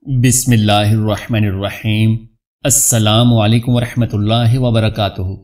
बिस्मिल्लाहिर्रहमानिर्रहीम। अस्सलामु अलैकुम वरहमतुल्लाहि वबरकातुहू।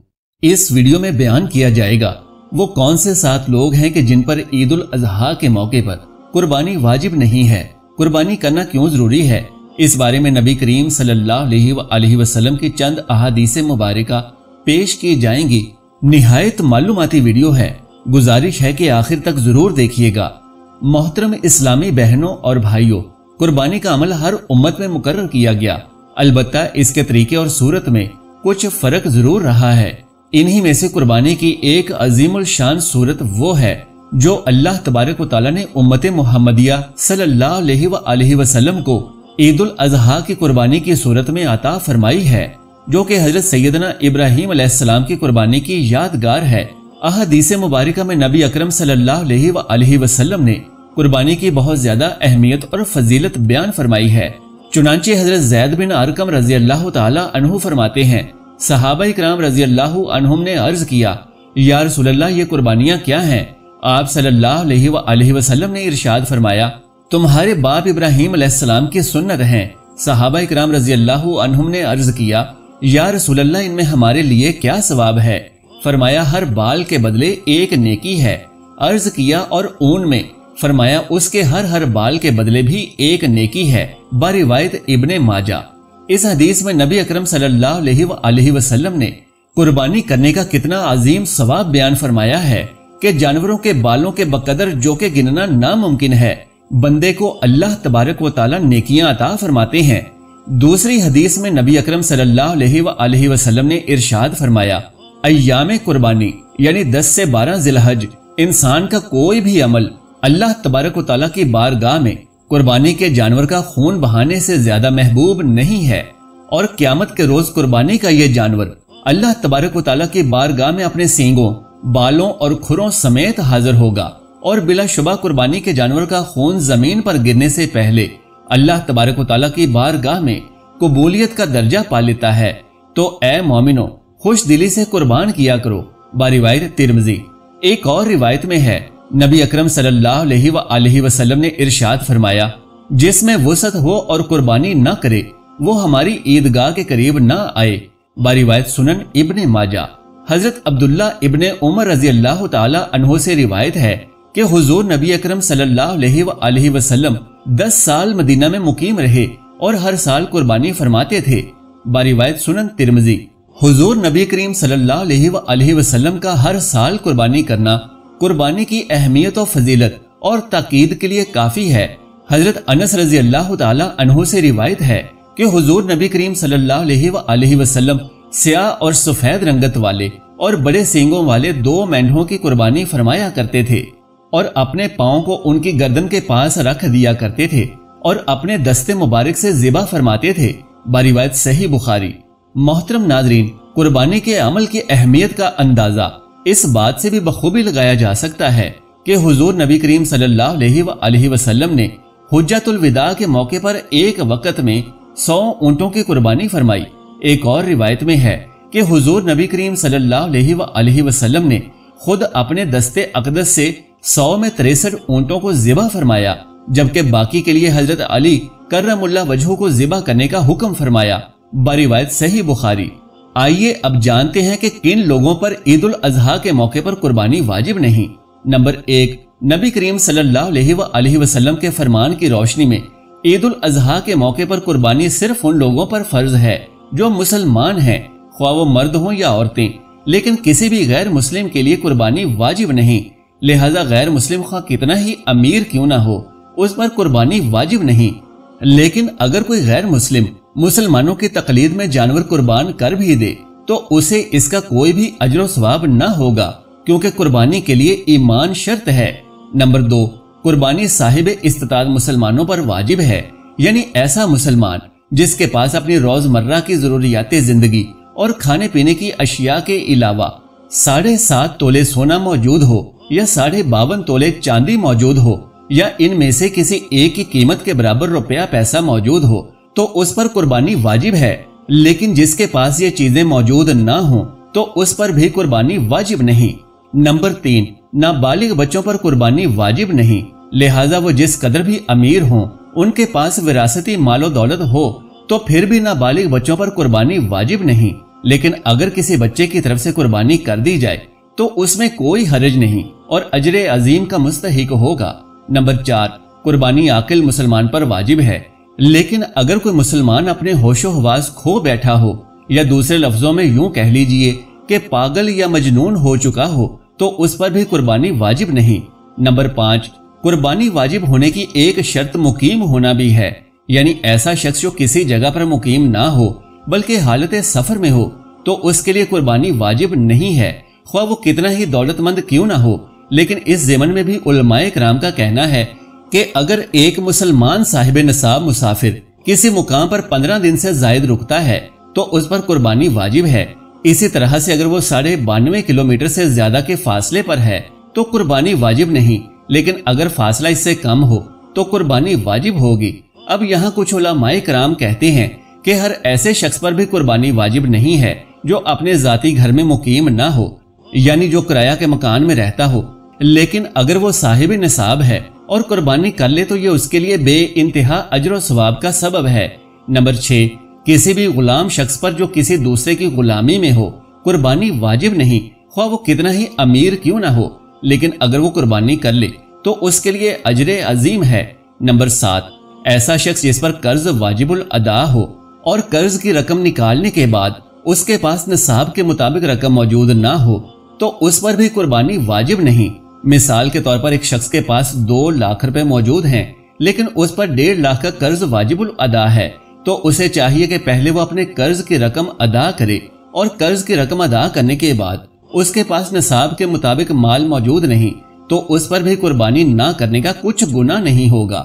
इस वीडियो में बयान किया जाएगा वो कौन से 7 लोग हैं कि जिन पर ईद उल अजहा के मौके पर कुर्बानी वाजिब नहीं है, कुर्बानी करना क्यों जरूरी है। इस बारे में नबी करीम सल्लल्लाहु अलैहि वसल्लम की चंद अहादीसे मुबारका पेश की जाएंगी। निहायत मालूमाती वीडियो है, गुजारिश है कि आखिर तक जरूर देखिएगा। मोहतरम इस्लामी बहनों और भाइयों, कुर्बानी का अमल हर उम्मत में मुकर्रर किया गया, अलबत्ता इसके तरीके और सूरत में कुछ फर्क जरूर रहा है। इन्हीं में से कुर्बानी की एक अजीमुल शान सूरत वो है जो अल्लाह तबारक व तआला ने उम्मत मुहम्मदिया सल्लल्लाहु अलैहि वसल्लम को ईद उल अजहा की कुर्बानी की सूरत में अता फरमाई है, जो कि हजरत सैयदना इब्राहीम अलैहिस्सलाम की कुर्बानी की यादगार है। अहादीसे मुबारका में नबी अकरम सल्लल्लाहु अलैहि वसल्लम ने कुर्बानी की बहुत ज्यादा अहमियत और फजीलत बयान फरमाई है। चुनांचे हजरत ज़ैद बिन अरकम रजी अल्लाह तआला अन्हु फरमाते हैं, सहाबा इकराम रजी अल्लाह अन्हुम ने अर्ज किया, या रसूलल्लाह ये कुर्बानियां क्या हैं। आप सल्लल्लाहु अलैहि वसल्लम ने इरशाद फरमाया, तुम्हारे बाप इब्राहीम अलैहिस्सलाम की सुन्नत हैं। सहाबा इकराम रजी अल्लाह अन्हुम ने अर्ज किया, या रसूलल्लाह इनमें हमारे लिए क्या सवाब है। फरमाया, हर बाल के बदले एक नेकी है। अर्ज किया, और ऊन में। फरमाया, उसके हर बाल के बदले भी एक नेकी है। बारिवायत इब्ने माजा। इस हदीस में नबी अकरम सल्लल्लाहु अलैहि वसल्लम ने कुर्बानी करने का कितना अजीम सवाब बयान फरमाया है कि जानवरों के बालों के बकदर जो के गिनना नामुमकिन है, बंदे को अल्लाह तबारक व तआला नेकियां अता फरमाते हैं। दूसरी हदीस में नबी अकरम सल्लल्लाहु अलैहि वसल्लम ने इरशाद फरमाया, अय्याम कुर्बानी यानी 10 से 12 जिलहज इंसान का कोई भी अमल अल्लाह तबारक व तआला की बारगाह में कुर्बानी के जानवर का खून बहाने से ज्यादा महबूब नहीं है, और क्यामत के रोज कुर्बानी का ये जानवर अल्लाह तबारक व तआला की बारगाह में अपने सींगों, बालों और खुरों समेत हाजिर होगा, और बिलाशुबा कुर्बानी के जानवर का खून जमीन पर गिरने से पहले अल्लाह तबारक व तआला की बारगाह में कबूलियत का दर्जा पा लेता है। तो ए मोमिनो, खुश दिली से कुर्बान किया करो। बारिवायत तिरमिज़ी। एक और रिवायत में है, नबी अकरम सल्लल्लाहु अलैहि वसल्लम ने इरशाद फरमाया, जिसमें वसअत हो और कुर्बानी न करे वो हमारी ईदगाह के करीब न आए। बारिवायत सुनन इब्ने माजा। हजरत अब्दुल्ला इब्ने उमर रजी अल्लाह तआला अन्हु से रिवायत है कि हुजूर नबी अकरम सल्लल्लाहु अलैहि वसल्लम 10 साल मदीना में मुकीम रहे और हर साल कुर्बानी फरमाते थे। बारिवायत सुनन तिरमिज़ी। हुजूर नबी करीम सल्लल्लाहु अलैहि वसल्लम का हर साल कुर्बानी करना कुर्बानी की अहमियत और फजीलत और ताकीद के लिए काफी है। हजरत अनस रजी अल्लाह तआला अन्हु से रिवायत है कि हुजूर नबी करीम सल्लल्लाहु अलैहि वसल्लम स्याह और सफेद रंगत वाले और बड़े सींगों वाले 2 मेंढों की कुर्बानी फरमाया करते थे, और अपने पांव को उनकी गर्दन के पास रख दिया करते थे और अपने दस्ते मुबारक से ज़िबा फरमाते थे। बारिवायत सही बुखारी। मोहतरम नाजरीन, कुर्बानी के अमल की अहमियत का अंदाजा इस बात से भी बखूबी लगाया जा सकता है कि हुजूर नबी करीम सल्लल्लाहु अलैहि वसल्लम ने हुज्जतुल विदा के मौके पर एक वक्त में 100 ऊंटों की कुर्बानी फरमाई। एक और रिवायत में है कि हुजूर नबी करीम सल्लल्लाहु अलैहि वसल्लम ने खुद अपने दस्ते अक़दस से 100 में 63 ऊंटों को ज़िबा फरमाया, जबकि बाकी के लिए हजरत अली कर्रमुल्लाह वजहू को ज़िबा करने का हुक्म फरमाया। बारिवायत सही बुखारी। आइए अब जानते हैं कि किन लोगों पर ईद उल अजहा के मौके पर कुर्बानी वाजिब नहीं। नंबर 1, नबी करीम सल्लल्लाहु अलैहि वसल्लम के फरमान की रोशनी में ईद उल अजहा के मौके पर कुर्बानी सिर्फ उन लोगों पर फर्ज है जो मुसलमान हैं, ख्वाह वो मर्द हों या औरतें, लेकिन किसी भी गैर मुस्लिम के लिए कुर्बानी वाजिब नहीं। लिहाजा गैर मुस्लिम ख्वाह कितना ही अमीर क्यों ना हो, उस पर कुर्बानी वाजिब नहीं। लेकिन अगर कोई गैर मुस्लिम मुसलमानों की तकलीद में जानवर कुर्बान कर भी दे तो उसे इसका कोई भी अजर सवाब न होगा, क्योंकि कुर्बानी के लिए ईमान शर्त है। नंबर 2, कुर्बानी साहिब इस्तिताअत मुसलमानों पर वाजिब है, यानी ऐसा मुसलमान जिसके पास अपनी रोजमर्रा की जरूरियात जिंदगी और खाने पीने की अशिया के अलावा 7.5 तोले सोना मौजूद हो या 52.5 तोले चांदी मौजूद हो, या इनमें से किसी एक की कीमत के बराबर रुपया पैसा मौजूद हो, तो उस पर कुर्बानी वाजिब है। लेकिन जिसके पास ये चीजें मौजूद ना हो तो उस पर भी कुर्बानी वाजिब नहीं। नंबर 3, नाबालिग बच्चों पर कुर्बानी वाजिब नहीं। लिहाजा वो जिस कदर भी अमीर हों उनके पास विरासती मालो दौलत हो तो फिर भी नाबालिग बच्चों पर कुर्बानी वाजिब नहीं, लेकिन अगर किसी बच्चे की तरफ से कुर्बानी कर दी जाए तो उसमें कोई हरज नहीं और अजर अजीम का मुस्तहिक होगा। नंबर 4, कुर्बानी आकिल मुसलमान पर वाजिब है, लेकिन अगर कोई मुसलमान अपने होशो हवास खो बैठा हो या दूसरे लफ्जों में यूं कह लीजिए कि पागल या मजनून हो चुका हो तो उस पर भी कुर्बानी वाजिब नहीं। नंबर 5, कुर्बानी वाजिब होने की एक शर्त मुकीम होना भी है, यानी ऐसा शख्स जो किसी जगह पर मुकीम ना हो बल्कि हालत सफर में हो तो उसके लिए कुर्बानी वाजिब नहीं है, ख्वाह वो कितना ही दौलतमंद क्यों ना हो। लेकिन इस ज़मन में भी उलमाए किराम का कहना है कि अगर एक मुसलमान साहिब नसाब मुसाफिर किसी मुकाम पर 15 दिन से जायद रुकता है तो उस पर कुर्बानी वाजिब है। इसी तरह से अगर वो 92.5 किलोमीटर से ज्यादा के फासले पर है तो कुर्बानी वाजिब नहीं, लेकिन अगर फासला इससे कम हो तो कुर्बानी वाजिब होगी। अब यहाँ कुछ उलमाए किराम कहते हैं कि हर ऐसे शख्स पर भी कुर्बानी वाजिब नहीं है जो अपने जाती घर में मुकीम ना हो, यानी जो किराया के मकान में रहता हो, लेकिन अगर वो साहिब निसाब है और कुर्बानी कर ले तो ये उसके लिए बे इंतहा अजर और सवाब का सबब है। नंबर 6, किसी भी गुलाम शख्स पर जो किसी दूसरे की गुलामी में हो कुर्बानी वाजिब नहीं, ख्वाह वो कितना ही अमीर क्यों ना हो, लेकिन अगर वो कुर्बानी कर ले तो उसके लिए अजर अजीम है। नंबर 7, ऐसा शख्स जिस पर कर्ज वाजिबुल अदा हो और कर्ज की रकम निकालने के बाद उसके पास निसाब के मुताबिक रकम मौजूद ना हो तो उस पर भी कुर्बानी वाजिब नहीं। मिसाल के तौर पर एक शख्स के पास 2 लाख रुपए मौजूद हैं, लेकिन उस पर 1.5 लाख का कर्ज वाजिबुल अदा है, तो उसे चाहिए कि पहले वो अपने कर्ज की रकम अदा करे और कर्ज की रकम अदा करने के बाद उसके पास निसाब के मुताबिक माल मौजूद नहीं तो उस पर भी कुर्बानी ना करने का कुछ गुनाह नहीं होगा।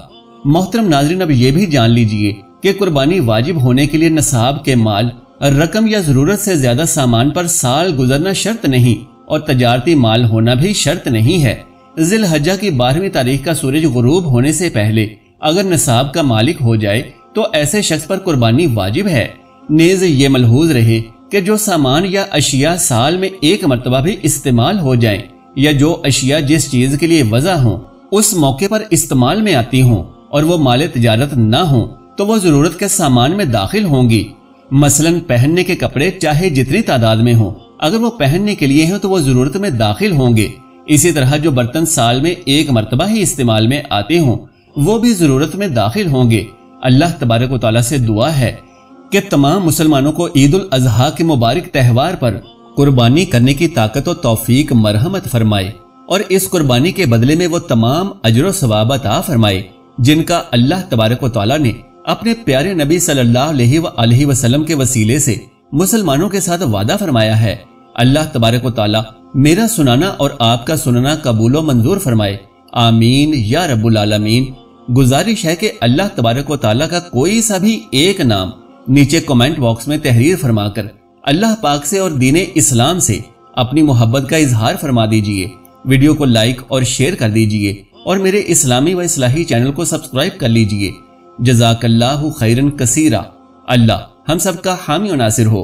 मोहतरम नाज़रीन, अब ये भी जान लीजिए कि कुर्बानी वाजिब होने के लिए निसाब के माल, रकम या जरूरत से ज्यादा सामान पर साल गुजरना शर्त नहीं और तजारती माल होना भी शर्त नहीं है। जिलहज्जा की 12वीं तारीख का सूरज गुरूब होने से पहले अगर निसाब का मालिक हो जाए तो ऐसे शख्स पर कुर्बानी वाजिब है। नेज ये मलहूज रहे कि जो सामान या अशिया साल में एक मरतबा भी इस्तेमाल हो जाएं या जो अशिया जिस चीज के लिए वजह हो उस मौके पर इस्तेमाल में आती हों और वो माल तिजारत ना हो तो वो जरूरत के सामान में दाखिल होंगी। मसलन पहनने के कपड़े चाहे जितनी तादाद में हो, अगर वो पहनने के लिए हो तो वो जरूरत में दाखिल होंगे। इसी तरह जो बर्तन साल में एक मरतबा ही इस्तेमाल में आते हों वो भी जरूरत में दाखिल होंगे। अल्लाह तबारक व तआला से दुआ है कि तमाम मुसलमानों को ईद उल अजहा के मुबारक त्यौहार पर कुर्बानी करने की ताकत और तौफीक मरहमत फरमाए और इस कुर्बानी के बदले में वो तमाम अजर सवाब अता फरमाए जिनका अल्लाह तबारक व तआला ने अपने प्यारे नबी सल्लल्लाहु अलैहि वसल्लम के वसीले से मुसलमानों के साथ वादा फरमाया है। अल्लाह तबारक व तआला मेरा सुनाना और आपका सुनना कबूल व मंजूर फरमाए, आमीन या रब्बुल आलमीन। गुजारिश है कि अल्लाह तबारक व तआला का कोई सा भी एक नाम नीचे कमेंट बॉक्स में तहरीर फरमाकर अल्लाह पाक से और दीन इस्लाम से अपनी मोहब्बत का इजहार फरमा दीजिए। वीडियो को लाइक और शेयर कर दीजिए और मेरे इस्लामी व इस्लाही चैनल को सब्सक्राइब कर लीजिए। जज़ाकल्लाहु खैरन कसीरा। अल्लाह हम सबका हामी और नासिर हो।